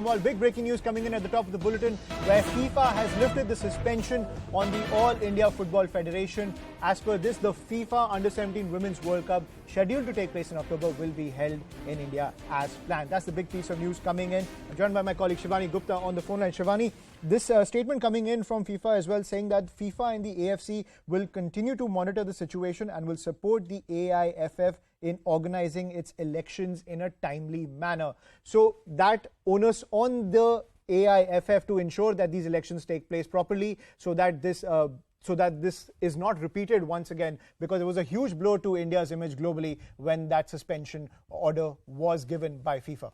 Well, big breaking news coming in at the top of the bulletin, where FIFA has lifted the suspension on the All India Football Federation. As per this, the FIFA Under-17 Women's World Cup, scheduled to take place in October, will be held in India as planned. That's the big piece of news coming in. I'm joined by my colleague Shivani Gupta on the phone line. Shivani, this statement coming in from FIFA as well, saying that FIFA and the AFC will continue to monitor the situation and will support the AIFF in organizing its elections in a timely manner. So that onus on the AIFF to ensure that these elections take place properly, so that this is not repeated once again, because it was a huge blow to India's image globally when that suspension order was given by FIFA.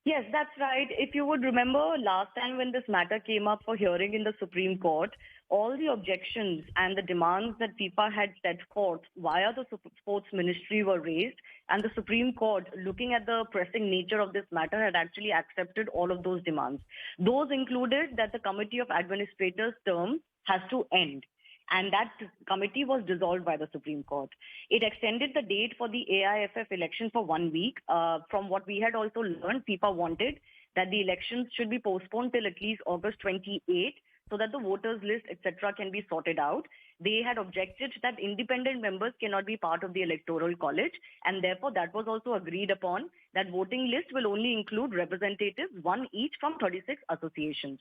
Yes, that's right. If you would remember last time when this matter came up for hearing in the Supreme Court, all the objections and the demands that FIFA had set forth via the Sports Ministry were raised, and the Supreme Court, looking at the pressing nature of this matter, had actually accepted all of those demands. Those included that the Committee of Administrators' term has to end, and that committee was dissolved by the Supreme Court. It extended the date for the AIFF election for 1 week. From what we had also learned, FIFA wanted that the elections should be postponed till at least August 28, so that the voters list, etc., can be sorted out. They had objected that independent members cannot be part of the electoral college, and therefore that was also agreed upon, that voting list will only include representatives, one each from 36 associations.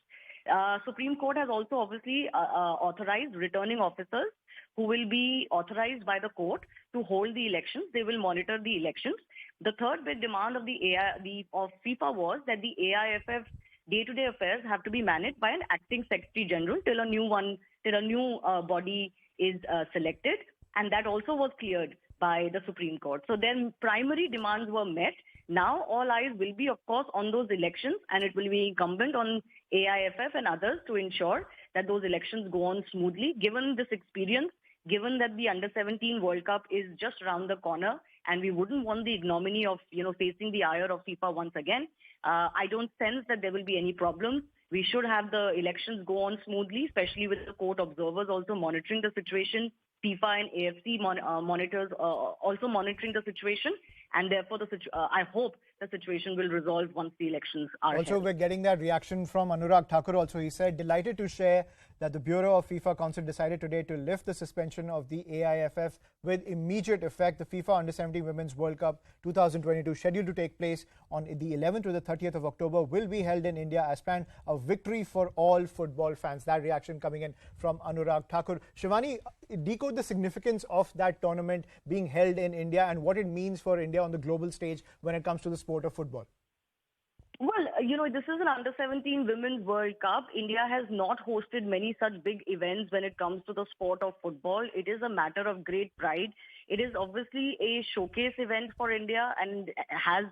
Supreme Court has also obviously authorized returning officers who will be authorized by the court to hold the elections. They will monitor the elections. The third big demand of of FIFA was that the AIFF day-to-day affairs have to be managed by an acting Secretary General till a new body is selected, and that also was cleared by the Supreme Court. So their primary demands were met. Now all eyes will be, of course, on those elections, and it will be incumbent on AIFF and others to ensure that those elections go on smoothly. Given this experience, given that the Under-17 World Cup is just around the corner, and we wouldn't want the ignominy of facing the ire of FIFA once again, I don't sense that there will be any problems. We should have the elections go on smoothly, especially with the court observers also monitoring the situation. FIFA and AFC monitors also monitoring the situation, and therefore I hope the situation will resolve once the elections are also held. We're getting that reaction from Anurag Thakur also. He said, delighted to share that the Bureau of FIFA Council decided today to lift the suspension of the AIFF with immediate effect. The FIFA Under-17 Women's World Cup 2022, scheduled to take place on the 11th to the 30th of October, will be held in India as planned. A victory for all football fans. That reaction coming in from Anurag Thakur. Shivani, decode the significance of that tournament being held in India and what it means for India on the global stage when it comes to the sport of football. Well, this is an Under-17 Women's World Cup. India has not hosted many such big events when it comes to the sport of football. It is a matter of great pride. It is obviously a showcase event for India, and has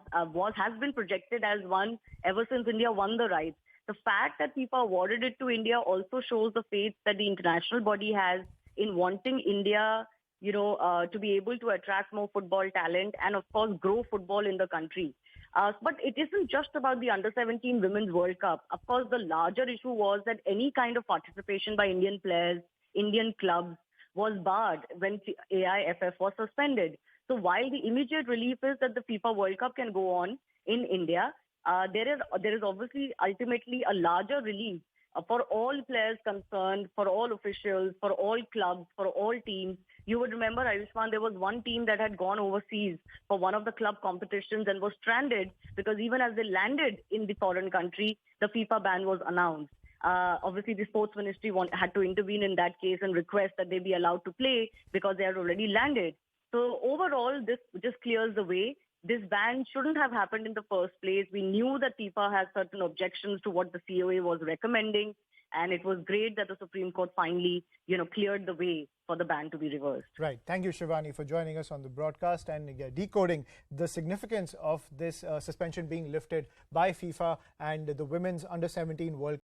been projected as one ever since India won the rights. The fact that FIFA awarded it to India also shows the faith that the international body has in wanting India, to be able to attract more football talent and, of course, grow football in the country. But it isn't just about the Under-17 Women's World Cup. Of course, the larger issue was that any kind of participation by Indian players, Indian clubs, was barred when AIFF was suspended. So while the immediate relief is that the FIFA World Cup can go on in India, there is obviously ultimately a larger relief for all players concerned, for all officials, for all clubs, for all teams. You would remember, Ayushman, there was one team that had gone overseas for one of the club competitions and was stranded because even as they landed in the foreign country, the FIFA ban was announced. Obviously, the Sports Ministry had to intervene in that case and request that they be allowed to play because they had already landed. So overall, this just clears the way. This ban shouldn't have happened in the first place. We knew that FIFA has certain objections to what the COA was recommending, and it was great that the Supreme Court finally, cleared the way for the ban to be reversed. Right. Thank you, Shivani, for joining us on the broadcast and decoding the significance of this suspension being lifted by FIFA and the Women's Under-17 World Cup.